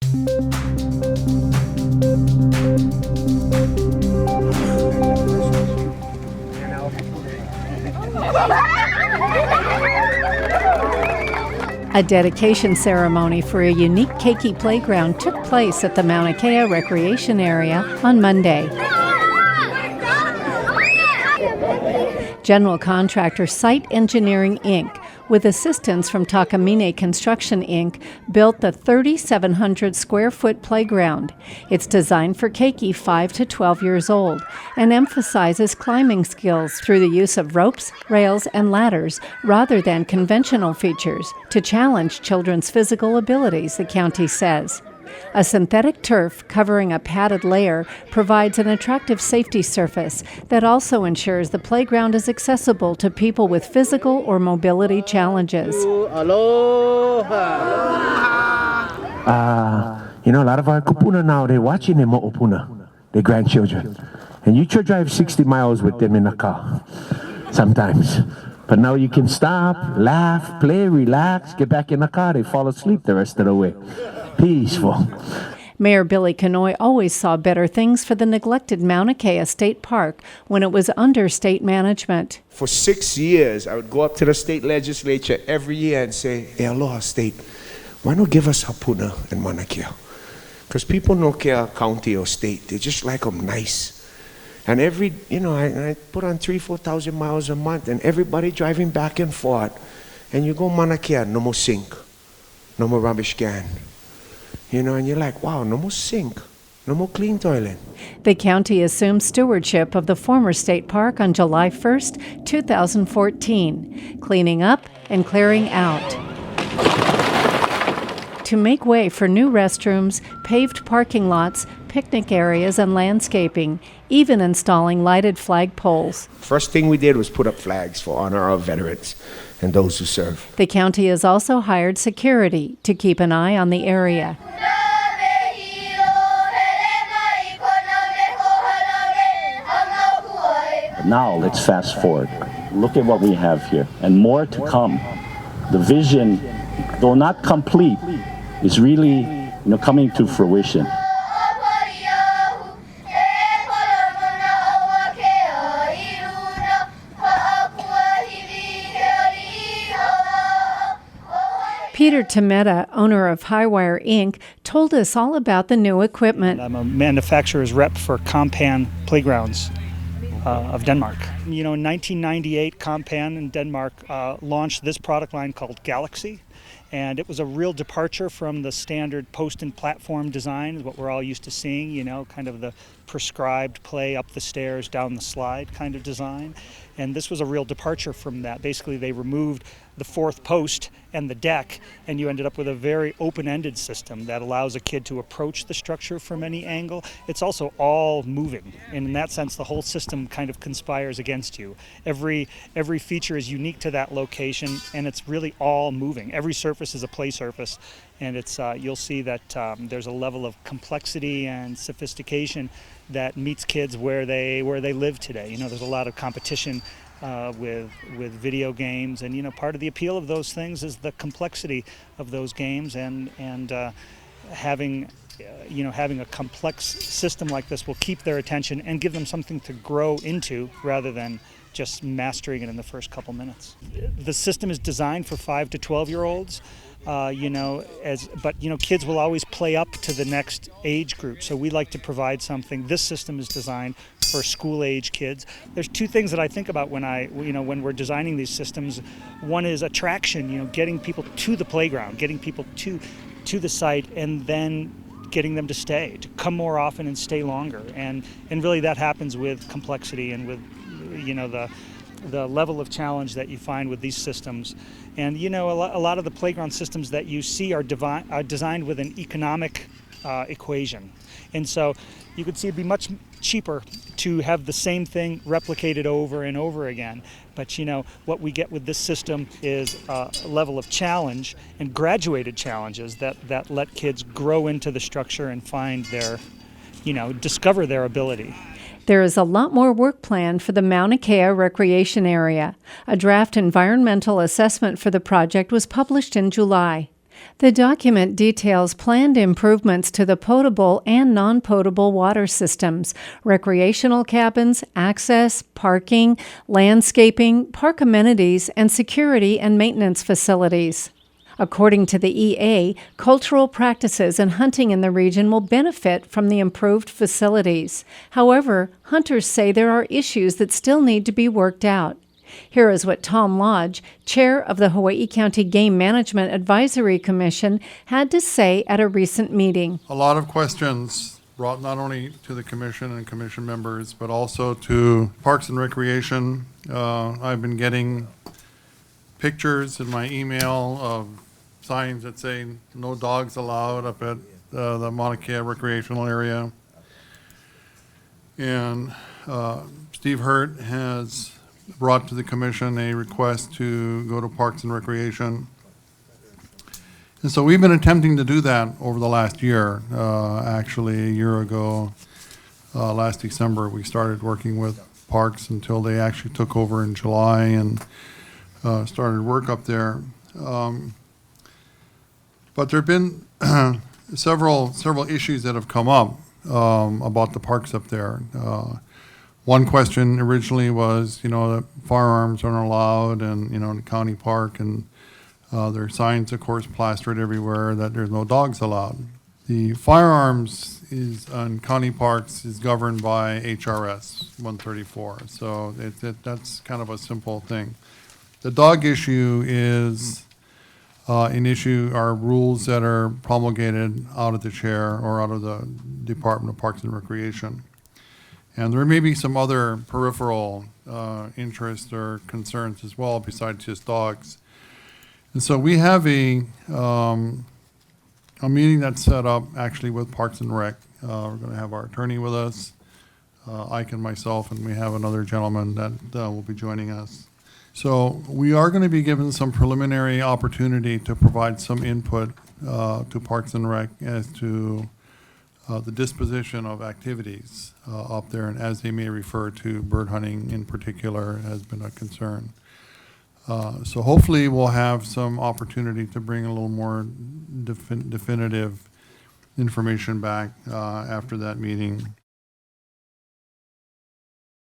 A dedication ceremony for a unique keiki playground took place at the Mauna Kea recreation area on Monday. General contractor Site Engineering, Inc., with assistance from Takamine Construction, Inc., built the 3,700-square-foot playground. It's designed for keiki 5 to 12 years old and emphasizes climbing skills through the use of ropes, rails, and ladders rather than conventional features to challenge children's physical abilities, the county says. A synthetic turf covering a padded layer provides an attractive safety surface that also ensures the playground is accessible to people with physical or mobility challenges. Aloha! A lot of our kupuna now, they're watching their mo'opuna, their grandchildren. And you should drive 60 miles with them in a car sometimes. But now you can stop, laugh, play, relax, get back in the car, they fall asleep the rest of the way. Peaceful. Mayor Billy Kanoy always saw better things for the neglected Mauna Kea State Park when it was under state management. For 6 years, I would go up to the state legislature every year and say, hey, aloha state, why not give us hapuna in Mauna Kea? Because people know Kea County or state, they just like them nice. And I put on 3,000-4,000 miles a month, and everybody driving back and forth. And you go Mauna Kea, no more sink, no more rubbish can. And you're like, wow, no more sink, no more clean toilet. The county assumed stewardship of the former state park on July 1st, 2014, cleaning up and clearing out. To make way for new restrooms, paved parking lots, picnic areas, and landscaping, even installing lighted flag poles. First thing we did was put up flags for honor of veterans and those who serve. The county has also hired security to keep an eye on the area. Now let's fast forward. Look at what we have here, and more to come. The vision, though not complete, is really coming to fruition. Peter Tameta, owner of Highwire Inc., told us all about the new equipment. I'm a manufacturer's rep for Compan Playgrounds of Denmark. In 1998, Compan in Denmark launched this product line called Galaxy. And it was a real departure from the standard post and platform design, what we're all used to seeing, kind of the prescribed play up the stairs, down the slide kind of design. And this was a real departure from that. Basically, they removed the fourth post and the deck, and you ended up with a very open-ended system that allows a kid to approach the structure from any angle. It's also all moving, and in that sense, the whole system kind of conspires against you. Every feature is unique to that location, and it's really all moving. Every surface is a play surface, and it's you'll see that there's a level of complexity and sophistication that meets kids where they live today. There's a lot of competition with video games, and part of the appeal of those things is the complexity of those games, and having a complex system like this will keep their attention and give them something to grow into rather than just mastering it in the first couple minutes. The system is designed for 5 to 12-year-olds. Kids will always play up to the next age group. So we like to provide something. This system is designed for school-age kids. There's two things that I think about when we're designing these systems. One is attraction, getting people to the playground, getting people to the site, and then getting them to stay, to come more often and stay longer. And really that happens with complexity and with, the level of challenge that you find with these systems. And a lot of the playground systems that you see are designed with an economic equation. And so you could see it'd be much cheaper to have the same thing replicated over and over again. But what we get with this system is a level of challenge and graduated challenges that let kids grow into the structure and find their, discover their ability. There is a lot more work planned for the Mauna Kea recreation area. A draft environmental assessment for the project was published in July. The document details planned improvements to the potable and non-potable water systems, recreational cabins, access, parking, landscaping, park amenities, and security and maintenance facilities. According to the EA, cultural practices and hunting in the region will benefit from the improved facilities. However, hunters say there are issues that still need to be worked out. Here is what Tom Lodge, chair of the Hawaii County Game Management Advisory Commission, had to say at a recent meeting. A lot of questions brought not only to the commission and commission members, but also to Parks and Recreation. I've been getting pictures in my email of signs that say no dogs allowed up at the Mauna Kea recreational area. And Steve Hurt has brought to the commission a request to go to Parks and Recreation. And so we've been attempting to do that over the last year. Actually, a year ago, last December, we started working with Parks until they actually took over in July and started work up there. But there have been several issues that have come up about the parks up there. One question originally was, that firearms aren't allowed and, in the county park, and there are signs, of course, plastered everywhere that there's no dogs allowed. The firearms on county parks is governed by HRS 134, so that's kind of a simple thing. The dog issue is are rules that are promulgated out of the chair or out of the Department of Parks and Recreation. And there may be some other peripheral interests or concerns as well besides just dogs. And so we have a meeting that's set up actually with Parks and Rec. We're going to have our attorney with us, Ike and myself, and we have another gentleman that will be joining us. So we are going to be given some preliminary opportunity to provide some input to Parks and Rec as to the disposition of activities up there, and as they may refer to bird hunting in particular has been a concern. So hopefully we'll have some opportunity to bring a little more definitive information back after that meeting.